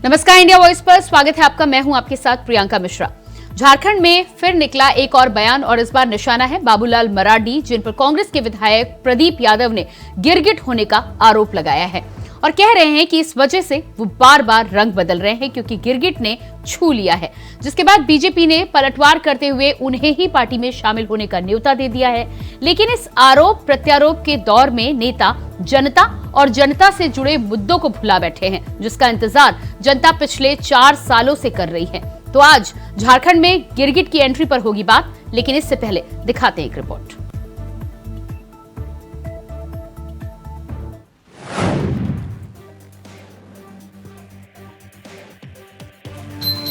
नमस्कार, India voice पर स्वागत है आपका। मैं हूं आपके साथ प्रियंका मिश्रा। झारखंड में फिर निकला एक और बयान और इस बार निशाना है बाबूलाल मरांडी, जिन पर कांग्रेस के विधायक प्रदीप यादव ने गिरगिट होने का आरोप लगाया है और कह रहे हैं कि इस वजह से वो बार बार रंग बदल रहे हैं क्योंकि गिरगिट ने छू लिया है। जिसके बाद बीजेपी ने पलटवार करते हुए उन्हें ही पार्टी में शामिल होने का न्योता दे दिया है। लेकिन इस आरोप प्रत्यारोप के दौर में नेता जनता और जनता से जुड़े मुद्दों को भुला बैठे हैं, जिसका इंतजार जनता पिछले 4 सालों से कर रही है। तो आज झारखंड में गिरगिट की एंट्री पर होगी बात, लेकिन इससे पहले दिखाते हैं एक रिपोर्ट।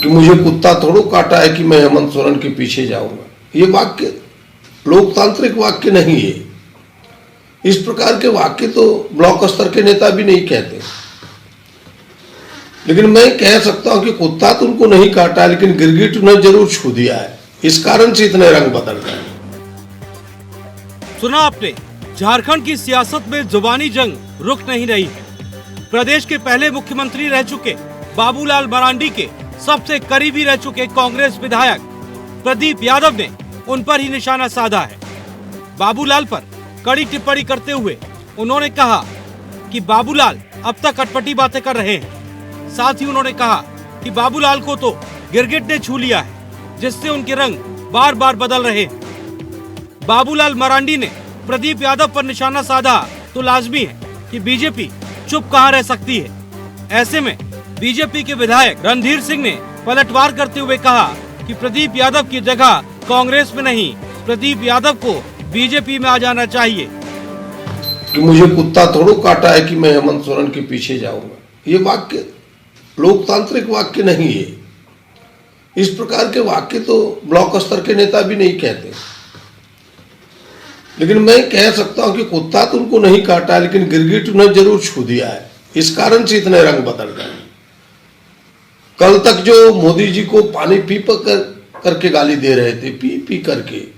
कि मुझे कुत्ता थोड़ो काटा है कि मैं हेमंत सोरेन के पीछे जाऊंगा, ये वाक्य लोकतांत्रिक वाक्य नहीं है। इस प्रकार के वाक्य तो ब्लॉक स्तर के नेता भी नहीं कहते। लेकिन मैं कह सकता हूं कि कुत्ता तो उनको नहीं काटा, लेकिन गिरगिट उन्हें जरूर छू दिया है। इस कारण से इतने रंग बदल रहे हैं। सुना आपने, झारखंड की सियासत में जुबानी जंग रुक नहीं रही है। प्रदेश के पहले मुख्यमंत्री रह चुके बाबूलाल मरांडी के सबसे करीबी रह चुके कांग्रेस विधायक प्रदीप यादव ने उन पर ही निशाना साधा है। बाबूलाल पर कड़ी टिप्पणी करते हुए उन्होंने कहा कि बाबूलाल अब तक अटपटी बातें कर रहे हैं। साथ ही उन्होंने कहा कि बाबूलाल को तो गिरगिट ने छू लिया है, जिससे उनके रंग बार बार बदल रहे हैं। बाबूलाल मरांडी ने प्रदीप यादव पर निशाना साधा तो लाजमी है कि बीजेपी चुप कहां रह सकती है। ऐसे में बीजेपी के विधायक रणधीर सिंह ने पलटवार करते हुए कहा कि प्रदीप यादव की जगह कांग्रेस में नहीं, प्रदीप यादव को बीजेपी में आ जाना चाहिए। कि मुझे कुत्ता थोड़ो काटा है कि मैं हेमंत सोरेन के पीछे जाऊंगा, ये वाक्य लोकतांत्रिक वाक्य नहीं है। इस प्रकार के वाक्य तो ब्लॉक स्तर के नेता भी नहीं कहते। लेकिन मैं कह सकता हूं कि कुत्ता तो उनको नहीं काटा, लेकिन गिरगिट उन्हें जरूर छू दिया है। इस कारण से इतने रंग बदल रहे हैं। कल तक जो मोदी जी को पानी पी करके गाली दे रहे थे, पी करके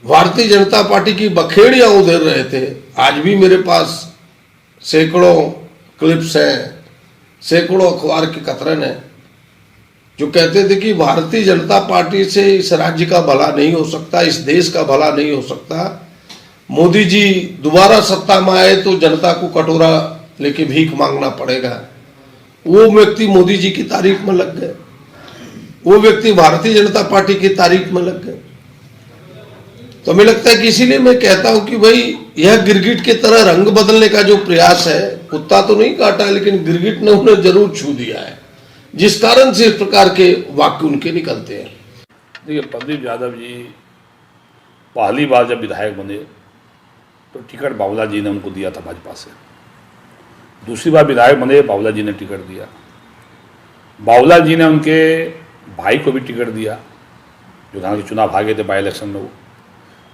भारतीय जनता पार्टी की बखेड़ियां उधेड़ रहे थे, आज भी मेरे पास सैकड़ों क्लिप्स हैं, सैकड़ों अखबार के कतरन हैं जो कहते थे कि भारतीय जनता पार्टी से इस राज्य का भला नहीं हो सकता, इस देश का भला नहीं हो सकता। मोदी जी दोबारा सत्ता में आए तो जनता को कटोरा लेके भीख मांगना पड़ेगा। वो व्यक्ति मोदी जी की तारीफ में लग गए, वो व्यक्ति भारतीय जनता पार्टी की तारीफ में लग गए। तो हमें लगता है कि इसीलिए मैं कहता हूं कि भाई यह गिरगिट की तरह रंग बदलने का जो प्रयास है, कुत्ता तो नहीं काटा, लेकिन गिरगिट ने उन्हें जरूर छू दिया है, जिस कारण से इस प्रकार के वाक्य उनके निकलते हैं। देखिए, प्रदीप यादव जी पहली बार जब विधायक बने तो टिकट बाबूलाल जी ने उनको दिया था भाजपा से। दूसरी बार विधायक बने, बाबूलाल जी ने टिकट दिया। बाबूलाल जी ने उनके भाई को भी टिकट दिया, जो यहाँ के चुनाव भागे थे बाई इलेक्शन में। वो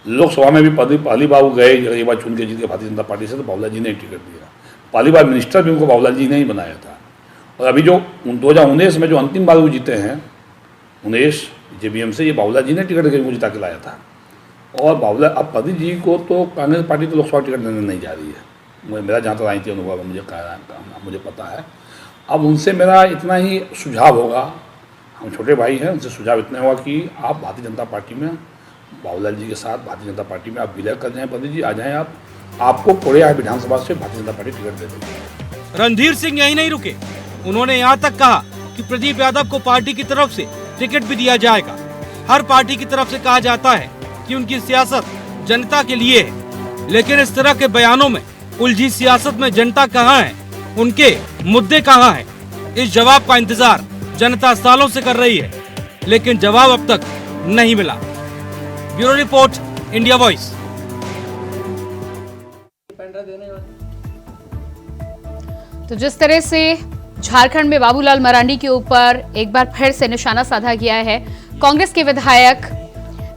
लोकसभा में भी पहली बार वो गए, एक बार चुन के जीत के भारतीय जनता पार्टी से, तो बाबूलाल जी ने टिकट दिया। पहली बार मिनिस्टर भी उनको बाबूलाल जी ने ही बनाया था। और अभी जो 2019 में जो अंतिम बार वो जीते हैं 19 JBM से, ये बाबूलाल जी ने टिकट उनको जिता के लाया था। और बाबूलाल अब प्रदीप जी को तो कांग्रेस पार्टी तो लोकसभा टिकट देने नहीं जा रही है। मेरा जहाँ तक राजनीति अनुभव है, मुझे पता है। अब उनसे मेरा इतना ही सुझाव होगा, हम छोटे भाई हैं, उनसे सुझाव इतना होगा कि आप भारतीय जनता पार्टी में बाबूलाल जी के साथ भारतीय जनता पार्टी में आप विलय कर जाएं। प्रदीप जी आ जाएं, आपको कोड़िया विधानसभा से भारतीय जनता पार्टी टिकट दे देगी। रणधीर सिंह यही नहीं रुके, उन्होंने यहाँ तक कहा कि प्रदीप यादव को पार्टी की तरफ से टिकट भी दिया जाएगा। हर पार्टी की तरफ से कहा जाता है कि उनकी सियासत जनता के लिए है, लेकिन इस तरह के बयानों में उलझी सियासत में जनता कहाँ है, उनके मुद्दे कहाँ हैं? इस जवाब का इंतजार जनता सालों से कर रही है, लेकिन जवाब अब तक नहीं मिला। Bureau report, India voice. तो जिस तरह से झारखंड में बाबूलाल मरांडी के ऊपर एक बार फिर से निशाना साधा गया है, कांग्रेस के विधायक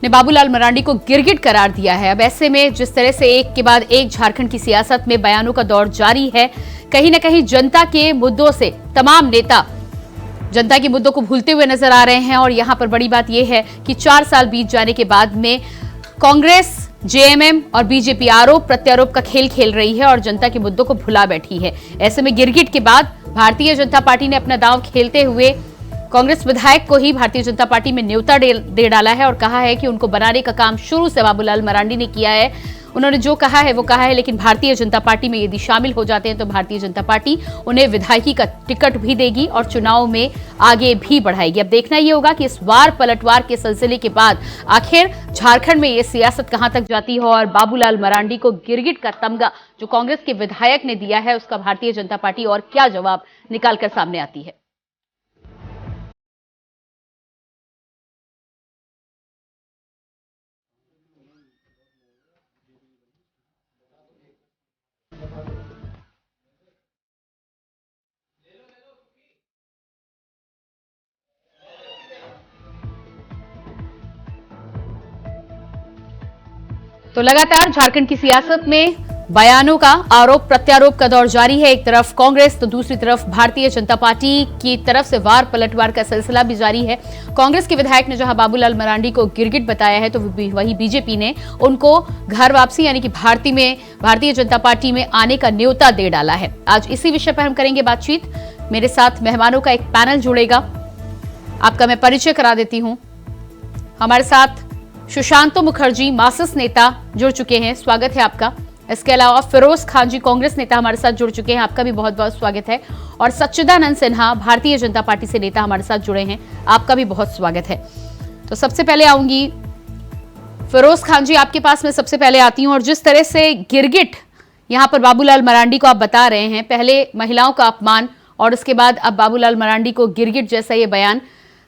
ने बाबूलाल मरांडी को गिरगिट करार दिया है। अब ऐसे में जिस तरह से एक के बाद एक झारखंड की सियासत में बयानों का दौर जारी है, कहीं ना कहीं जनता के मुद्दों से तमाम नेता जनता के मुद्दों को भूलते हुए नजर आ रहे हैं। और यहां पर बड़ी बात यह है कि 4 साल बीत जाने के बाद में कांग्रेस जेएमएम और बीजेपी आरोप प्रत्यारोप का खेल खेल रही है और जनता के मुद्दों को भुला बैठी है। ऐसे में गिरगिट के बाद भारतीय जनता पार्टी ने अपना दांव खेलते हुए कांग्रेस विधायक को ही भारतीय जनता पार्टी में न्योता दे डाला है और कहा है कि उनको बनाने का काम शुरू से बाबूलाल मरांडी ने किया है। उन्होंने जो कहा है वो कहा है, लेकिन भारतीय जनता पार्टी में यदि शामिल हो जाते हैं तो भारतीय जनता पार्टी उन्हें विधायकी का टिकट भी देगी और चुनाव में आगे भी बढ़ाएगी। अब देखना ये होगा कि इस वार पलटवार के सिलसिले के बाद आखिर झारखंड में ये सियासत कहां तक जाती है और बाबूलाल मरांडी को गिरगिट का तमगा जो कांग्रेस के विधायक ने दिया है उसका भारतीय जनता पार्टी और क्या जवाब निकालकर सामने आती है। तो लगातार झारखंड की सियासत में बयानों का आरोप प्रत्यारोप का दौर जारी है। एक तरफ कांग्रेस तो दूसरी तरफ भारतीय जनता पार्टी की तरफ से वार पलटवार का सिलसिला भी जारी है। कांग्रेस के विधायक ने जहां बाबूलाल मरांडी को गिरगिट बताया है तो वही बीजेपी ने उनको घर वापसी यानी कि भारतीय जनता पार्टी में आने का न्योता दे डाला है। आज इसी विषय पर हम करेंगे बातचीत। मेरे साथ मेहमानों का एक पैनल जुड़ेगा, आपका मैं परिचय करा देती हूं। हमारे साथ सुशांतो मुखर्जी मार्क्सिस्ट नेता जुड़ चुके हैं, स्वागत है आपका। इसके अलावा फिरोज खान जी कांग्रेस नेता हमारे साथ जुड़ चुके हैं, आपका भी बहुत बहुत स्वागत है। और सच्चिदानंद सिन्हा भारतीय जनता पार्टी से नेता हमारे साथ जुड़े हैं, आपका भी बहुत स्वागत है। तो सबसे पहले आऊंगी फिरोज खान जी, आपके पास मैं सबसे पहले आती हूं। और जिस तरह से गिरगिट यहां पर बाबूलाल मरांडी को आप बता रहे हैं, पहले महिलाओं का अपमान और उसके बाद अब बाबूलाल मरांडी को गिरगिट जैसा ये बयान,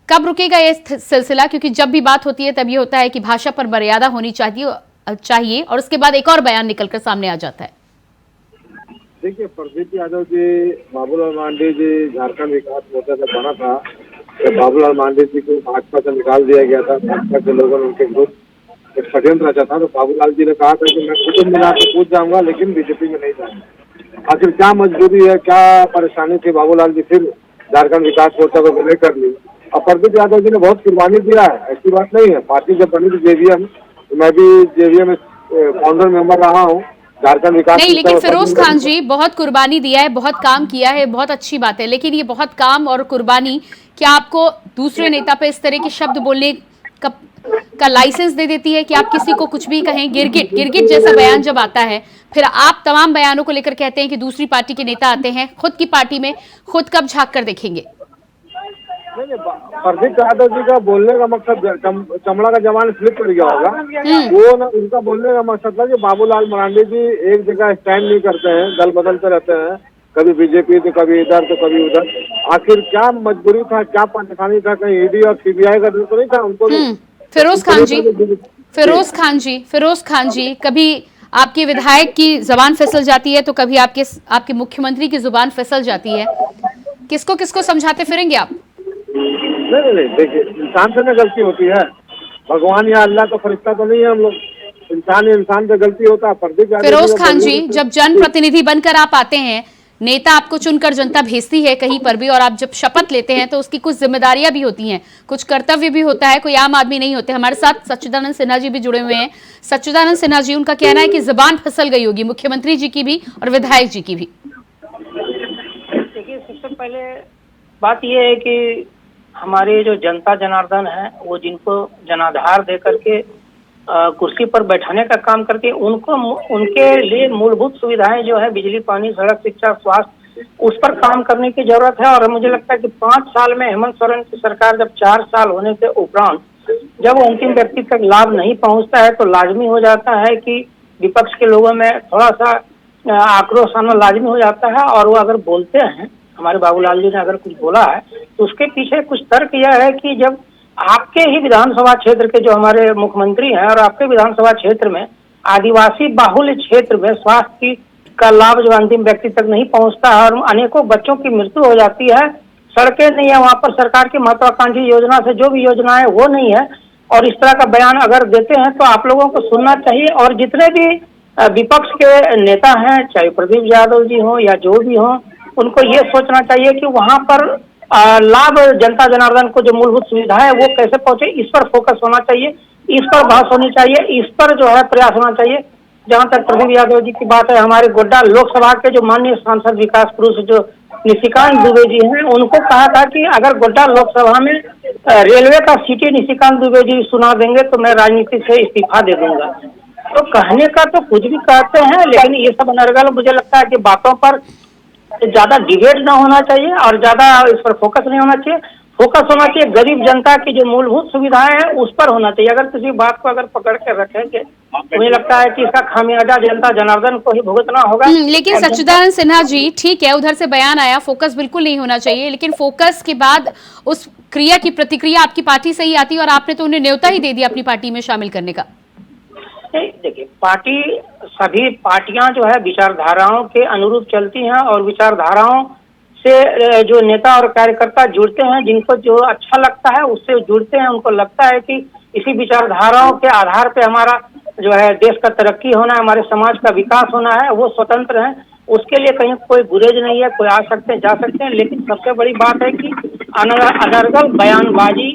कब रुकेगा ये सिलसिला? क्योंकि जब भी बात होती है तब ये होता है कि भाषा पर मर्यादा होनी चाहिए और उसके बाद एक और बयान निकलकर सामने आ जाता है। देखिए, प्रदीप यादव जी, बाबूलाल मरांडी जी झारखंड विकास मोर्चा से बना था तो बाबूलाल मरांडी जी को भाजपा से निकाल दिया गया था। भाजपा के लोगों ने उनके विरुद्ध एक षड्यंत्र रचा था, तो बाबूलाल जी ने कहा था कि मैं कुटुंब मिला के पूछ जाऊंगा लेकिन बीजेपी में नहीं जाऊंगा। आखिर क्या मजबूरी है, क्या परेशानी थी, बाबूलाल जी फिर झारखंड विकास मोर्चा को विलय कर ली। और प्रदीप यादव जी ने बहुत कुर्बानी दिया है, ऐसी बात नहीं है। पार्टी जब बनी थी जेवीएम, मैं भी जेवीएम फाउंडर मेंबर रहा हूँ झारखंड विकास। नहीं, लेकिन फिरोज खान जी बहुत कुर्बानी दिया है, बहुत काम किया है, बहुत अच्छी बात है, लेकिन ये बहुत काम और कुर्बानी क्या आपको दूसरे नेता पे इस तरह के शब्द बोलने का लाइसेंस दे देती है कि आप किसी को कुछ भी कहें? गिरगिट जैसा बयान जब आता है फिर आप तमाम बयानों को लेकर कहते हैं कि दूसरी पार्टी के नेता आते हैं, खुद की पार्टी में खुद कब झांक कर देखेंगे? प्रदीप यादव जी का बोलने का मकसद चमड़ा का जवान स्लिप कर गया होगा। वो ना, उनका बोलने का मकसद था कि बाबूलाल मरांडी जी एक जगह स्टैंड नहीं करते हैं, दल बदलते रहते हैं, कभी बीजेपी तो कभी इधर तो कभी उधर। आखिर क्या मजबूरी था, क्या परेशानी था? कहीं ईडी और सीबीआई का तो नहीं था उनको? फिरोज खान जी, कभी आपके विधायक की जुबान फिसल जाती है तो कभी आपके मुख्यमंत्री की जुबान फिसल जाती है। किसको किसको समझाते फिरेंगे आप? नहीं, देखिए, इंसान से ना गलती होती है, भगवान या अल्लाह का फरिश्ता तो नहीं है हम लोग। इंसान से गलती होता है। फिरोज खान जी, जब जनप्रतिनिधि बनकर आप आते हैं, नेता आपको चुनकर जनता भेजती है कहीं पर भी, और आप जब शपथ लेते हैं तो उसकी कुछ जिम्मेदारियां भी होती हैं, कुछ कर्तव्य भी होता है, कोई आम आदमी नहीं होते। हमारे साथ सच्चिदानंद सिन्हा जी भी जुड़े हुए हैं। सच्चिदानंद सिन्हा जी, उनका कहना है कि जुबान फिसल गई होगी मुख्यमंत्री जी की भी और विधायक जी की भी। देखिए, सबसे पहले बात यह है कि हमारे जो जनता जनार्दन है, वो जिनको जनाधार दे करके कुर्सी पर बैठाने का काम करके उनके लिए मूलभूत सुविधाएं जो है बिजली, पानी, सड़क, शिक्षा, स्वास्थ्य, उस पर काम करने की जरूरत है। और मुझे लगता है कि 5 साल में हेमंत सोरेन की सरकार जब 4 साल होने के उपरांत जब अंतिम व्यक्ति तक लाभ नहीं पहुंचता है तो लाजमी हो जाता है कि विपक्ष के लोगों में थोड़ा सा आक्रोश आना लाजमी हो जाता है। और वो अगर बोलते हैं, हमारे बाबूलाल जी ने अगर कुछ बोला है तो उसके पीछे कुछ तर्क यह है कि जब आपके ही विधानसभा क्षेत्र के जो हमारे मुख्यमंत्री हैं और आपके विधानसभा क्षेत्र में आदिवासी बाहुल्य क्षेत्र में स्वास्थ्य का लाभ जो अंतिम व्यक्ति तक नहीं पहुंचता है और अनेकों बच्चों की मृत्यु हो जाती है, सड़कें नहीं है वहां पर, सरकार की महत्वाकांक्षी योजना से जो भी योजना है वो नहीं है, और इस तरह का बयान अगर देते हैं तो आप लोगों को सुनना चाहिए। और जितने भी विपक्ष के नेता हैं, चाहे प्रदीप यादव जी हो या जो भी हो, उनको ये सोचना चाहिए कि वहां पर लाभ जनता जनार्दन को जो मूलभूत सुविधा है वो कैसे पहुंचे, इस पर फोकस होना चाहिए, इस पर बहस होनी चाहिए, इस पर जो है प्रयास होना चाहिए। जहां तक प्रदीप यादव जी की बात है, हमारे गोड्डा लोकसभा के जो माननीय सांसद विकास पुरुष जो निशिकांत दुबे जी हैं, उनको कहा था कि अगर गोड्डा लोकसभा में रेलवे का सीटी निशिकांत दुबे जी सुना देंगे तो मैं राजनीति से इस्तीफा दे दूंगा। तो कहने का तो कुछ भी कहते हैं, लेकिन ये सब अनर्गल, मुझे लगता है कि बातों पर ज्यादा डिबेट ना होना चाहिए और ज्यादा इस पर फोकस नहीं होना चाहिए। फोकस होना चाहिए गरीब जनता की जो मूलभूत सुविधाएं हैं उस पर होना चाहिए। अगर किसी बात को अगर पकड़ के रखेंगे तो मुझे लगता है कि इसका खामियाजा जनता जनार्दन को ही भुगतना होगा। लेकिन सच्चिदानंद सिन्हा जी, ठीक है, उधर से बयान आया, फोकस बिल्कुल नहीं होना चाहिए, लेकिन फोकस के बाद उस क्रिया की प्रतिक्रिया आपकी पार्टी से ही आती है और आपने तो उन्हें न्योता ही दे दिया अपनी पार्टी में शामिल करने का। देखिए, सभी पार्टियां जो है विचारधाराओं के अनुरूप चलती हैं और विचारधाराओं से जो नेता और कार्यकर्ता जुड़ते हैं, जिनको जो अच्छा लगता है उससे जुड़ते हैं। उनको लगता है कि इसी विचारधाराओं के आधार पे हमारा जो है देश का तरक्की होना है, हमारे समाज का विकास होना है, वो स्वतंत्र हैं। उसके लिए कहीं कोई गुरेज नहीं है, कोई आ सकते हैं, जा सकते हैं। लेकिन सबसे बड़ी बात है कि अनर्गल बयानबाजी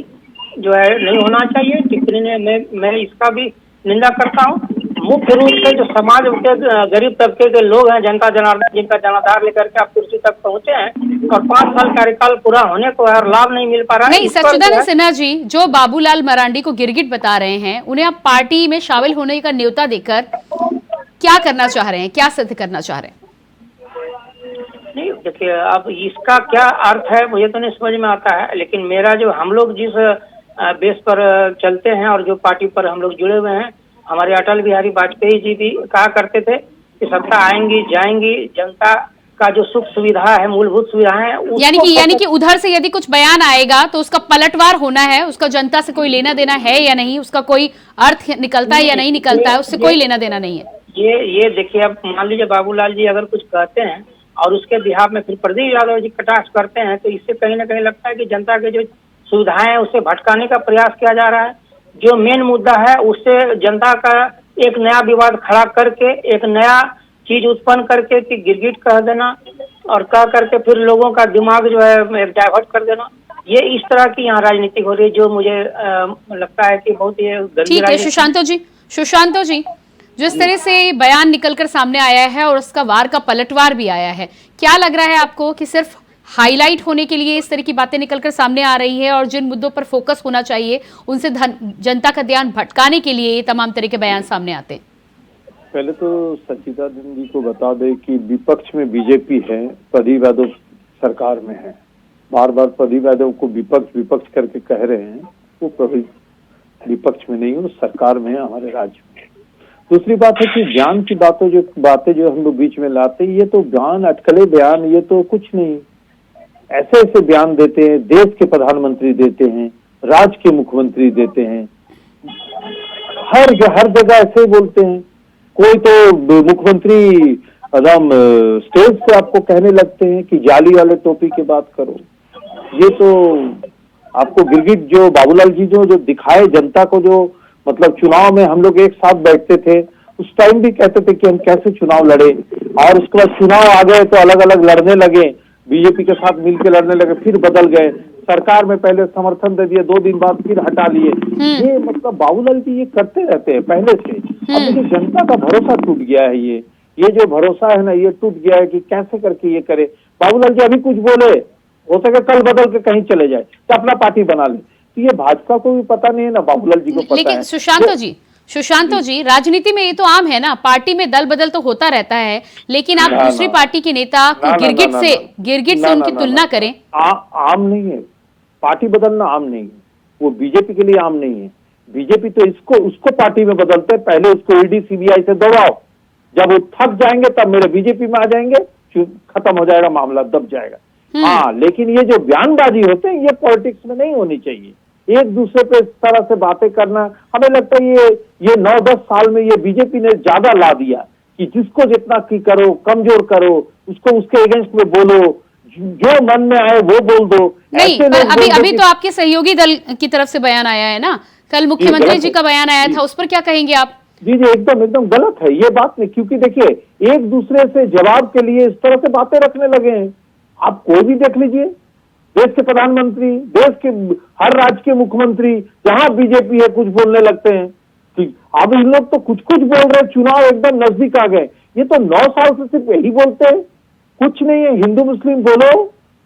जो है नहीं होना चाहिए। टिप्पणी ने मैं इसका भी निंदा करता हूँ। मुख्य रूप से जो समाज के गरीब तबके के लोग हैं, जनता जनार्दन, जिनका जनाधार लेकर के आप कुर्सी तक पहुंचे हैं और 5 साल कार्यकाल पूरा होने को और लाभ नहीं मिल पा रहा है। नहीं, सच्चिदानंद सिन्हा जी, जो बाबूलाल मरांडी को गिरगिट बता रहे हैं, उन्हें आप पार्टी में शामिल होने का न्योता देकर क्या करना चाह रहे हैं, क्या सिद्ध करना चाह रहे हैं? नहीं, देखिए, अब इसका क्या अर्थ है मुझे तो नहीं समझ में आता है। लेकिन मेरा जो, हम लोग जिस बेस पर चलते हैं और जो पार्टी पर हम लोग जुड़े हुए हैं, हमारे अटल बिहारी वाजपेयी जी भी कहा करते थे कि सत्ता आएंगी जाएंगी, जनता का जो सुख सुविधा है, मूलभूत सुविधाएं हैं, यानी कि उधर से यदि कुछ बयान आएगा तो उसका पलटवार होना है, उसका जनता से कोई लेना देना है या नहीं, उसका कोई अर्थ निकलता है या नहीं निकलता है, उससे कोई लेना देना नहीं है। ये देखिए, अब मान लीजिए बाबूलाल जी अगर कुछ कहते हैं और उसके बिहाफ में फिर प्रदीप यादव जी कटाक्ष करते हैं, तो इससे कहीं ना कहीं लगता है कि जनता के जो सुविधाएं हैं उसे भटकाने का प्रयास किया जा रहा है। जो मेन मुद्दा है उससे जनता का एक नया विवाद खड़ा करके एक नया चीज उत्पन्न करके कि गिरगिट कह देना और कह करके फिर लोगों का दिमाग जो है डाइवर्ट कर देना, ये इस तरह की यहाँ राजनीति हो रही है, जो मुझे लगता है कि बहुत ही ठीक है। सुशांतो जी, जिस तरह से बयान निकलकर सामने आया है और उसका वार का पलटवार भी आया है, क्या लग रहा है आपको कि सिर्फ हाईलाइट होने के लिए इस तरह की बातें निकलकर सामने आ रही है और जिन मुद्दों पर फोकस होना चाहिए उनसे जनता का ध्यान भटकाने के लिए ये तमाम तरह के बयान सामने आते हैं? पहले तो सच्चिदानंद जी को बता दें कि विपक्ष में बीजेपी है, प्रदीप यादव सरकार में है। बार बार प्रदीप यादव को विपक्ष करके कह रहे हैं, वो प्रदीप विपक्ष में नहीं, वो सरकार में है हमारे राज्य में। दूसरी बात है कि बयान की बातें जो हम लोग बीच में लाते हैं, ये तो बयान, अटकले बयान, ये तो कुछ नहीं। ऐसे ऐसे बयान देते हैं, देश के प्रधानमंत्री देते हैं, राज्य के मुख्यमंत्री देते हैं, हर जगह ऐसे ही बोलते हैं। कोई तो मुख्यमंत्री एकदम स्टेज से आपको कहने लगते हैं कि जाली वाले टोपी की बात करो। ये तो आपको गिरगिट जो बाबूलाल जी जो दिखाए जनता को, जो मतलब चुनाव में हम लोग एक साथ बैठते थे, उस टाइम भी कहते थे कि हम कैसे चुनाव लड़े, और उसके बाद चुनाव आ गए तो अलग अलग लड़ने लगे, बीजेपी के साथ मिलकर लड़ने लगे, फिर बदल गए, सरकार में पहले समर्थन दे दिए, 2 दिन बाद फिर हटा लिए। ये मतलब बाबूलाल जी ये करते रहते हैं पहले से। अब जो जनता का भरोसा टूट गया है, ये जो भरोसा है ना, ये टूट गया है कि कैसे करके ये करे। बाबूलाल जी अभी कुछ बोले, हो सके कल बदल के कहीं चले जाए तो अपना पार्टी बना ले, तो ये भाजपा को भी पता नहीं है ना बाबूलाल जी को पता है। लेकिन सुशांतो जी, राजनीति में ये तो आम है ना, पार्टी में दल बदल तो होता रहता है, लेकिन आप दूसरी पार्टी के नेता को गिरगिट से उनकी तुलना करें। आम नहीं है, पार्टी बदलना आम नहीं है, वो बीजेपी के लिए आम नहीं है। बीजेपी तो उसको पार्टी में बदलते हैं, पहले उसको ईडी सीबीआई से दबाओ, जब वो थक जाएंगे तब मेरे बीजेपी में आ जाएंगे, खत्म हो जाएगा मामला, दब जाएगा। हाँ, लेकिन ये जो बयानबाजी होते हैं, ये पॉलिटिक्स में नहीं होनी चाहिए। एक दूसरे पे इस तरह से बातें करना, हमें लगता है ये 9-10 साल में ये बीजेपी ने ज्यादा ला दिया कि जिसको जितना की करो, कमजोर करो, उसको उसके अगेंस्ट में बोलो, जो मन में आए वो बोल दो। नहीं, पर अभी तो आपके सहयोगी दल की तरफ से बयान आया है ना, कल मुख्यमंत्री जी का बयान आया था, उस पर क्या कहेंगे आप? जी एकदम गलत है ये बात नहीं, क्योंकि देखिए एक दूसरे से जवाब के लिए इस तरह से बातें रखने लगे हैं। आप कोई भी देख लीजिए, देश के प्रधानमंत्री, देश के हर राज्य के मुख्यमंत्री, जहां बीजेपी है कुछ बोलने लगते हैं। अब इन लोग तो कुछ बोल रहे हैं, चुनाव एकदम नजदीक आ गए। ये तो 9 साल से सिर्फ यही बोलते हैं, कुछ नहीं है, हिंदू मुस्लिम बोलो,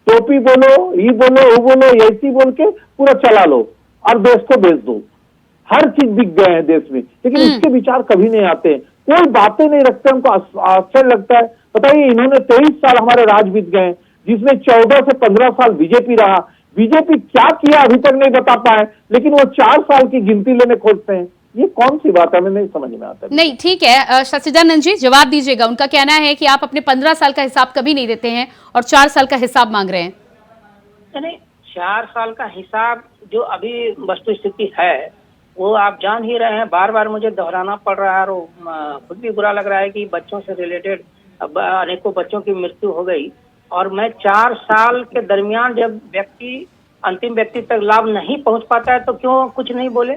टोपी बोलो, ये बोलो, वो बोलो, ऐसी बोल के पूरा चला लो और देश को बेच दो। हर चीज बिक गए हैं देश में, लेकिन उसके विचार कभी नहीं आते, कोई बातें नहीं रखते। हमको आश्चर्य लगता है। बताइए, इन्होंने 23 साल हमारे राज बीत गए, जिसमें 14 से 15 साल बीजेपी रहा। बीजेपी क्या किया अभी तक नहीं बता पाए, लेकिन वो 4 साल की गिनती लेने खोजते हैं। ये कौन सी बात है, हमें नहीं समझ में आता। नहीं, ठीक है, सच्चिदानंद जी जवाब दीजिएगा। उनका कहना है कि आप अपने 15 साल का हिसाब कभी नहीं देते हैं और 4 साल का हिसाब मांग रहे हैं। नहीं, 4 साल का हिसाब जो अभी वस्तु स्थिति है वो आप जान ही रहे हैं। बार बार मुझे दोहराना पड़ रहा है और खुद भी बुरा लग रहा है कि बच्चों से रिलेटेड अनेकों बच्चों की मृत्यु हो गई। और मैं 4 साल के दरमियान जब व्यक्ति अंतिम व्यक्ति तक लाभ नहीं पहुंच पाता है तो क्यों कुछ नहीं बोले।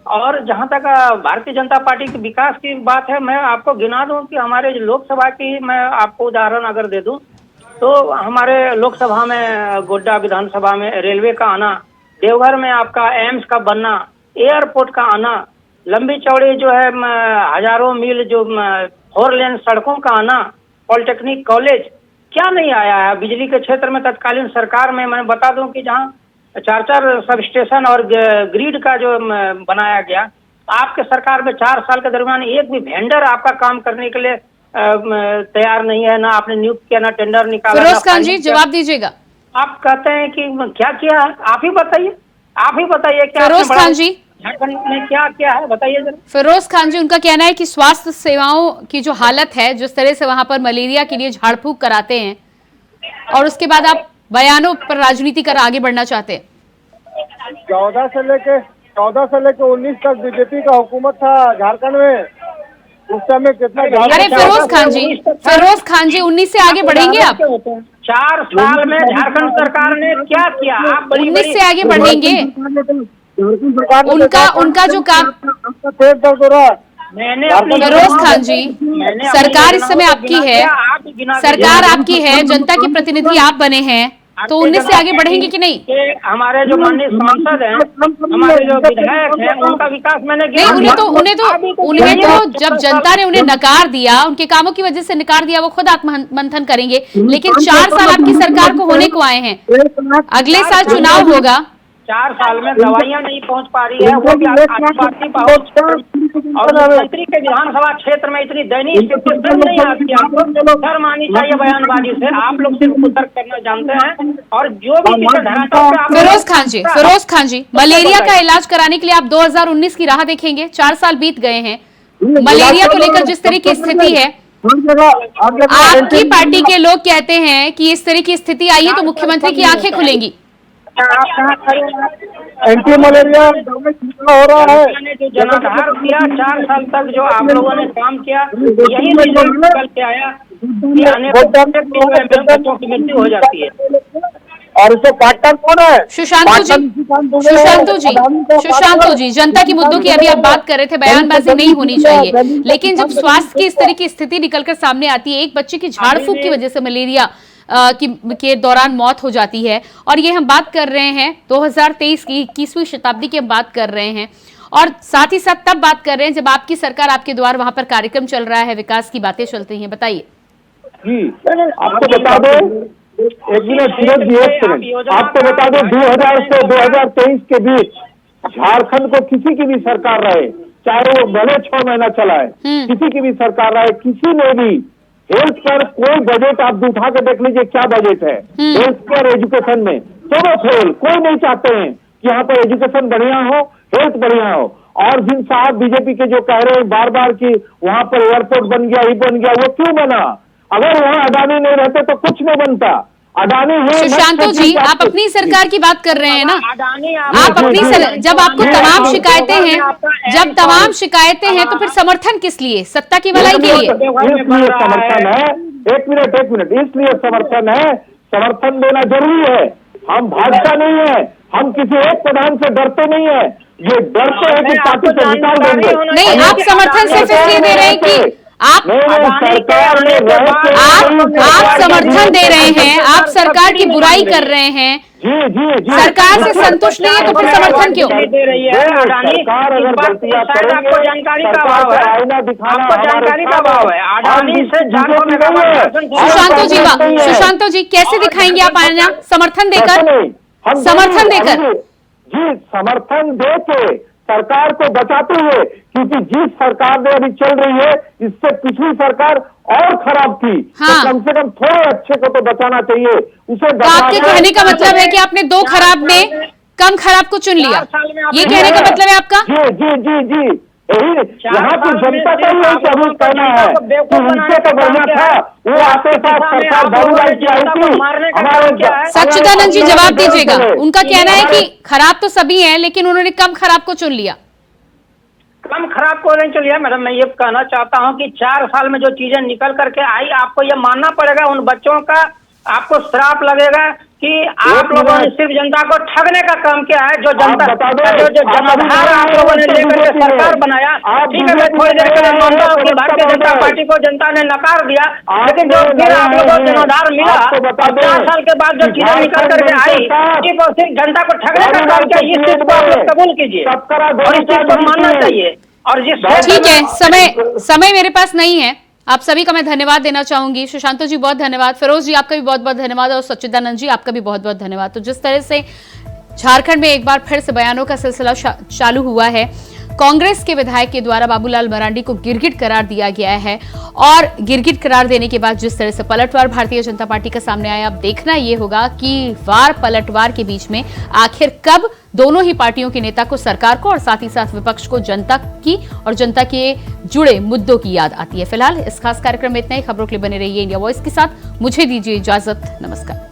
और जहां तक भारतीय जनता पार्टी के विकास की बात है, मैं आपको गिना दूं कि हमारे लोकसभा की मैं आपको उदाहरण अगर दे दूं तो हमारे लोकसभा में, गोड्डा विधानसभा में रेलवे का आना, देवघर में आपका एम्स का बनना, एयरपोर्ट का आना, लंबी चौड़ी जो है हजारों मील जो 4 लेन सड़कों का आना, पॉलिटेक्निक कॉलेज, क्या नहीं आया है। बिजली के क्षेत्र में तत्कालीन सरकार में मैं बता दूं कि जहां 4 सब स्टेशन और ग्रिड का जो बनाया गया, आपके सरकार में 4 साल के दरमियान एक भी वेंडर आपका काम करने के लिए तैयार नहीं है, ना आपने नियुक्त किया, ना टेंडर निकाला। फिरोज खान जी जवाब दीजिएगा। आप कहते हैं कि क्या किया है, आप ही बताइए, आप ही बताइए क्या फिरोज खान जी, झारखंड में क्या क्या है, बताइए जरा। फिरोज खान जी, उनका कहना है कि स्वास्थ्य सेवाओं की जो हालत है, जिस तरह से वहां पर मलेरिया के लिए झाड़ फूक कराते हैं और उसके बाद आप बयानों पर राजनीति कर आगे बढ़ना चाहते हैं। 14 से लेके 19 तक बीजेपी का हुकूमत था झारखंड में। उस समय कितना, अरे फिरोज खान जी 19 से आगे बढ़ेंगे आप? 4 साल में झारखंड सरकार ने क्या किया? आप 19 से आगे बढ़ेंगे? उनका जो काम, मैंने फिरोज खान जी, सरकार इस समय आपकी है, सरकार आपकी है, जनता के प्रतिनिधि आप बने हैं, तो 19 से आगे बढ़ेंगे कि नहीं? हमारे जो माननीय सांसद हैं, हमारे जो विधायक हैं, उनका विकास मैंने नहीं, उन्हें तो जब जनता ने उन्हें नकार दिया, उनके कामों की वजह से नकार दिया, वो खुद आत्ममंथन करेंगे। लेकिन 4 साल आपकी सरकार को होने को आए हैं, अगले साल चुनाव होगा। 4 साल में दवाइयां नहीं पहुंच पा रही है, वो भी आदिवासी पहुंच, और मंत्री के विधानसभा क्षेत्र में इतनी दयनीय स्थिति नहीं आती। आपको शर्म आनी चाहिए बयानबाजी से। आप लोग सिर्फ उत्तर करना जानते हैं और जो भी फिरोज खान जी, मलेरिया का इलाज कराने के लिए आप 2019 की राह देखेंगे? 4 साल बीत गए हैं। मलेरिया को लेकर जिस तरह की स्थिति है, आपकी पार्टी के लोग कहते हैं कि इस तरह की स्थिति आई है तो मुख्यमंत्री की आंखें खुलेंगी। एंटी मलेरिया हो रहा है। जो जनाधार किया 4 साल तक जो आप लोगों ने काम किया, यही रिजल्ट निकल के आया कि बच्चों की मृत्यु हो जाती है। और इसको पार्टनर कौन है? सुशांतु जी, जनता के मुद्दों की अभी आप बात कर रहे थे, बयानबाजी नहीं होनी चाहिए, लेकिन जब स्वास्थ्य की इस तरह की स्थिति निकलकर सामने आती है, एक बच्चे की झाड़ फूक की वजह से मलेरिया के दौरान मौत हो जाती है, और ये हम बात कर रहे हैं 2023 की 21वीं शताब्दी की हम बात कर रहे हैं, और साथ ही साथ तब बात कर रहे हैं जब आपकी सरकार, आपके द्वार वहां पर कार्यक्रम चल रहा है, विकास की बातें चलती हैं। बताइए जी, आपको बता दो, एक मिनट फिरोज जी, एक सेकंड, आपको बता दो 2000 से 2023 के बीच झारखंड को किसी की भी सरकार रहे, चाहे वो भले 6 महीना चलाए, किसी की भी सरकार रहे, किसी ने भी हेल्थ पर कोई बजट आप उठा के देख लीजिए क्या बजट है हेल्थ केयर एजुकेशन में, दोनों फेल। कोई नहीं चाहते हैं कि यहाँ पर एजुकेशन बढ़िया हो, हेल्थ बढ़िया हो। और जिन साहब बीजेपी के जो कह रहे हैं बार बार कि वहां पर एयरपोर्ट बन गया, ये बन गया, वो क्यों बना? अगर वहाँ अडानी नहीं रहते तो कुछ नहीं बनता। अडानी है। सुशांतु जी, आप अपनी सरकार की बात कर रहे हैं ना, आप अपनी जब आपको तमाम शिकायतें हैं, जब तमाम शिकायतें हैं तो फिर समर्थन किस लिए? सत्ता की भलाई के लिए? इसलिए समर्थन है, एक मिनट, इसलिए समर्थन है, समर्थन देना जरूरी है। हम भाजपा नहीं है, हम किसी एक प्रधान से डरते नहीं है, ये डरते हैं कि पार्टी से निकाल देंगे। नहीं, आप समर्थन सिर्फ इसलिए दे रहे हैं कि आप सरकार ने आप समर्थन दे रहे हैं, आप सरकार की बुराई कर रहे हैं, जी सरकार से संतुष्ट नहीं है तो फिर समर्थन क्यों? दे रही है अडानी, इस बात शायद आपको जानकारी का अभाव है, आपको जानकारी का अभाव है। अडानी से सुशांतो जी कैसे दिखाएंगे आप आईना? समर्थन देकर? समर्थन देकर? जी, समर्थन दे के सरकार को बचाते हुए, क्योंकि जिस सरकार ने अभी चल रही है इससे पिछली सरकार और खराब थी। हाँ। तो कम से कम थोड़े अच्छे को तो बचाना चाहिए उसे। तो आपके कहने का मतलब है कि आपने दो खराब में कम खराब को चुन लिया, ये कहने का मतलब है आपका? जी यही यहाँ की जनता का ही अभी कहना है कि उनसे तो बढ़िया था, वो आते साथ सरकार बाबूलाल की आई थी हमारे। सच्चिदानंद जी जवाब दीजिएगा, उनका कहना है कि खराब तो सभी हैं लेकिन उन्होंने कम खराब को चुन लिया। कम खराब को नहीं चलिए मैडम, मैं ये कहना चाहता हूँ कि 4 साल में जो चीजें निकल करके आई, आपको ये मानना पड़ेगा। उन बच्चों का आपको श्राप लगेगा कि आप लोगों ने सिर्फ जनता को ठगने का काम किया है। जो जनता जो जनाधार आप लोगों ने लेकर के सरकार बनाया, ठीक है, मैं थोड़ी देर के लिए मानता हूँ कि भारतीय जनता पार्टी को जनता ने नकार दिया, लेकिन जो फिर आप लोगों को जनाधार मिला, 4 साल के बाद जो चीजें निकल करके आई, सिर्फ जनता को ठगने का काम किया, इस चीज को आप लोग कबूल कीजिए और इस चीज को मानना चाहिए। और जिस ठीक है, समय मेरे पास नहीं है। आप सभी का मैं धन्यवाद देना चाहूंगी। सुशांतो जी बहुत धन्यवाद, फिरोज जी आपका भी बहुत बहुत धन्यवाद और सच्चिदानंद जी आपका भी बहुत बहुत धन्यवाद। तो जिस तरह से झारखंड में एक बार फिर से बयानों का सिलसिला चालू हुआ है, कांग्रेस के विधायक के द्वारा बाबूलाल मरांडी को गिरगिट करार दिया गया है और गिरगिट करार देने के बाद जिस तरह से पलटवार भारतीय जनता पार्टी का सामने आया, अब देखना यह होगा कि वार पलटवार के बीच में आखिर कब दोनों ही पार्टियों के नेता को, सरकार को और साथ ही साथ विपक्ष को जनता की और जनता के जुड़े मुद्दों की याद आती है। फिलहाल इस खास कार्यक्रम में इतना ही। खबरों के लिए बने रहिए इंडिया वॉइस के साथ। मुझे दीजिए इजाजत, नमस्कार।